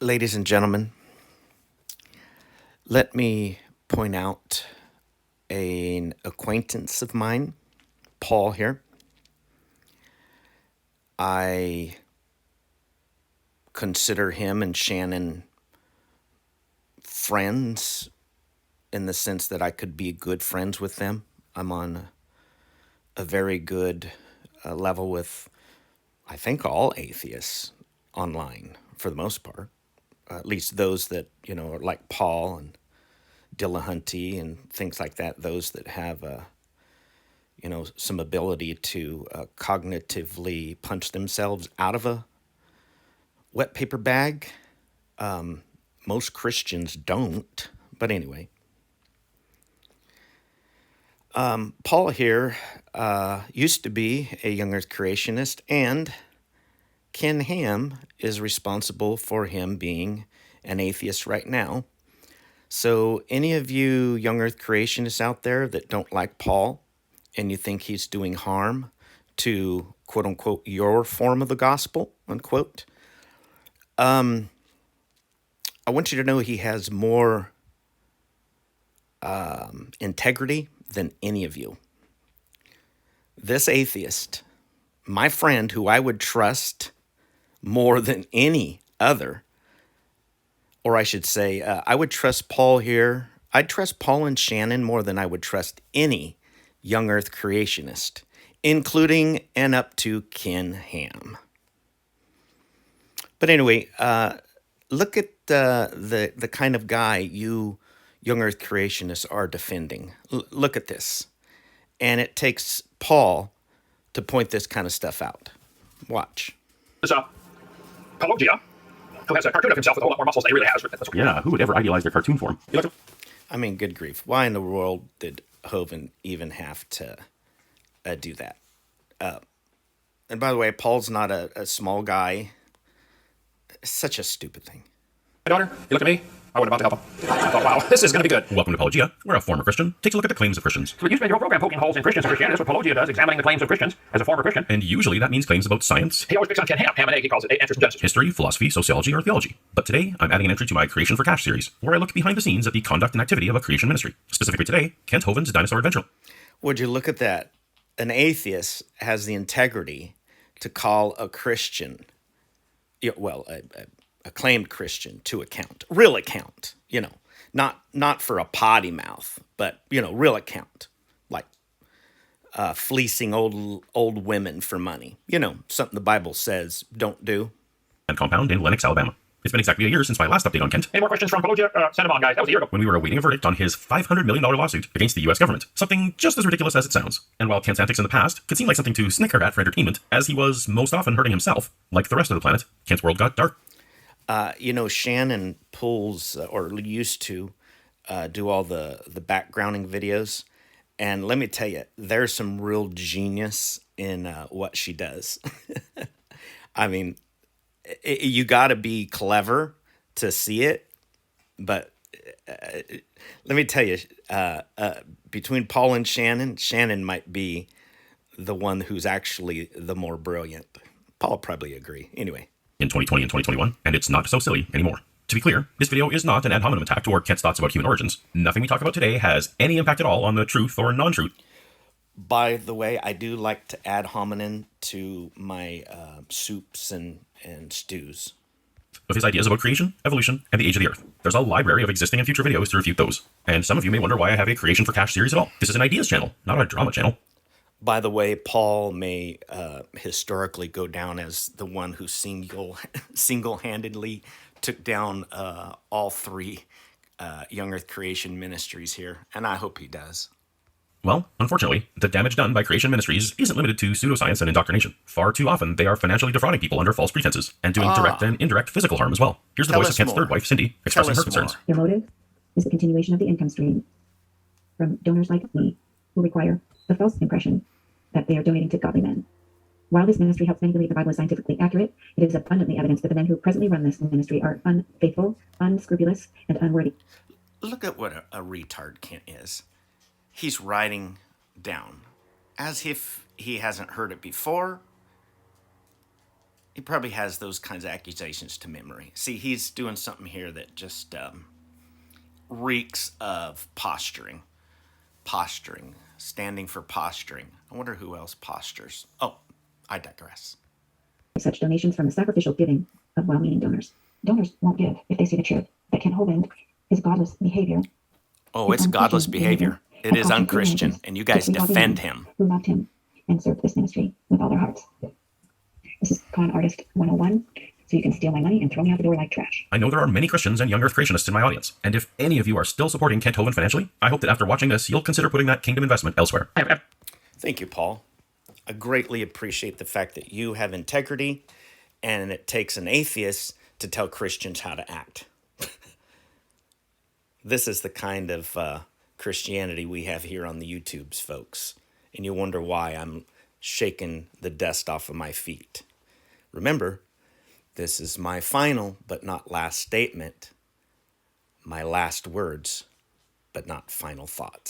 Ladies and gentlemen, let me point out an acquaintance of mine, Paul here. I consider him and Shannon friends in the sense that I could be good friends with them. I'm on a very good level with, I think, all atheists online for the most part. At least those that, are like Paul and Dillahunty and things like that, those that have some ability to cognitively punch themselves out of a wet paper bag. Most Christians don't, but anyway. Paul here used to be a young earth creationist, and Ken Ham is responsible for him being an atheist right now. So any of you young earth creationists out there that don't like Paul and you think he's doing harm to quote unquote your form of the gospel, unquote, I want you to know he has more integrity than any of you. This atheist, my friend who I would trust more than any other, or I should say, I would trust Paul here. I'd trust Paul and Shannon more than I would trust any young earth creationist, including and up to Ken Ham. But anyway, look at the kind of guy you young earth creationists are defending. Look at this. And it takes Paul to point this kind of stuff out. Watch. This Apologia, who has a cartoon of himself with a whole lot more muscles than he really has. That's Yeah, who would ever idealize their cartoon form? You like him? I mean, good grief. Why in the world did Hovind even have to do that? And by the way, Paul's not a small guy. Such a stupid thing. My daughter, you look at me. I wasn't about to help him. I thought, wow, this is going to be good. Welcome to Apologia, where a former Christian takes a look at the claims of Christians. So you spend your whole program poking holes in Christians and Christianity. That's what Apologia does, examining the claims of Christians as a former Christian. And usually that means claims about science, He always picks on Ken Ham. Ham and egg, he calls it answers from Genesis. history, philosophy, sociology, or theology. But today, I'm adding an entry to my Creation for Cash series, where I look behind the scenes at the conduct and activity of a creation ministry. Specifically today, Kent Hovind's Dinosaur Adventure. Would you look at that? An atheist has the integrity to call a Christian, well, a acclaimed Christian to account, real account, not for a potty mouth, but, real account, like fleecing old women for money, something the Bible says don't do. And compound in Lenox, Alabama. It's been exactly a year since my last update on Kent, Any more questions from Apologia? Send them on, guys. That was a year ago. when we were awaiting a verdict on his $500 million lawsuit against the US government. Something just as ridiculous as it sounds. And while Kent's antics in the past could seem like something to snicker at for entertainment, as he was most often hurting himself, like the rest of the planet, Kent's world got dark. Shannon pulls or used to do all the backgrounding videos. And let me tell you, there's some real genius in what she does. I mean, you got to be clever to see it. But let me tell you, between Paul and Shannon, Shannon might be the one who's actually the more brilliant. Paul will probably agree. Anyway. In 2020 and 2021, and it's not so silly anymore. To be clear, this video is not an ad hominem attack toward Kent's thoughts about human origins. Nothing we talk about today has any impact at all on the truth or non-truth By the way, I do like to add hominin to my soups and stews. of his ideas about creation, evolution, and the age of the Earth. There's a library of existing and future videos to refute those. And some of you may wonder why I have a Creation for Cash series at all. This is an ideas channel, not a drama channel. By the way, Paul may historically go down as the one who single-handedly took down all three Young Earth Creation Ministries here, and I hope he does. Well, unfortunately, the damage done by creation ministries isn't limited to pseudoscience and indoctrination. Far too often, they are financially defrauding people under false pretenses, and doing direct and indirect physical harm as well. Here's the Tell voice of us Kent's more. third wife, Cindy, expressing her concerns. more. Their motive is the continuation of the income stream from donors like me who require the false impression that they are donating to godly men. While this ministry helps many believe the Bible is scientifically accurate, it is abundantly evidence that the men who presently run this ministry are unfaithful, unscrupulous, and unworthy. Look at what a retard Kent is. He's writing down as if he hasn't heard it before. He probably has those kinds of accusations to memory. See, he's doing something here that just reeks of posturing. Posturing. Standing for posturing. I wonder who else postures. Oh, I digress. Such donations from the sacrificial giving of well-meaning donors. Donors won't give if they see the truth that Kent Hovind is godless behavior. Oh, it's godless behavior. It is unchristian, and you guys defend him. Who loved him and served this ministry with all their hearts. This is Con Artist 101, so you can steal my money and throw me out the door like trash. I know there are many Christians and young earth creationists in my audience, and if any of you are still supporting Kent Hovind financially, I hope that after watching this, you'll consider putting that kingdom investment elsewhere. Thank you, Paul. I greatly appreciate the fact that you have integrity, and it takes an atheist to tell Christians how to act. This is the kind of Christianity we have here on the YouTubes, folks. And you wonder why I'm shaking the dust off of my feet. Remember, this is my final but not last statement. My last words, but not final thoughts.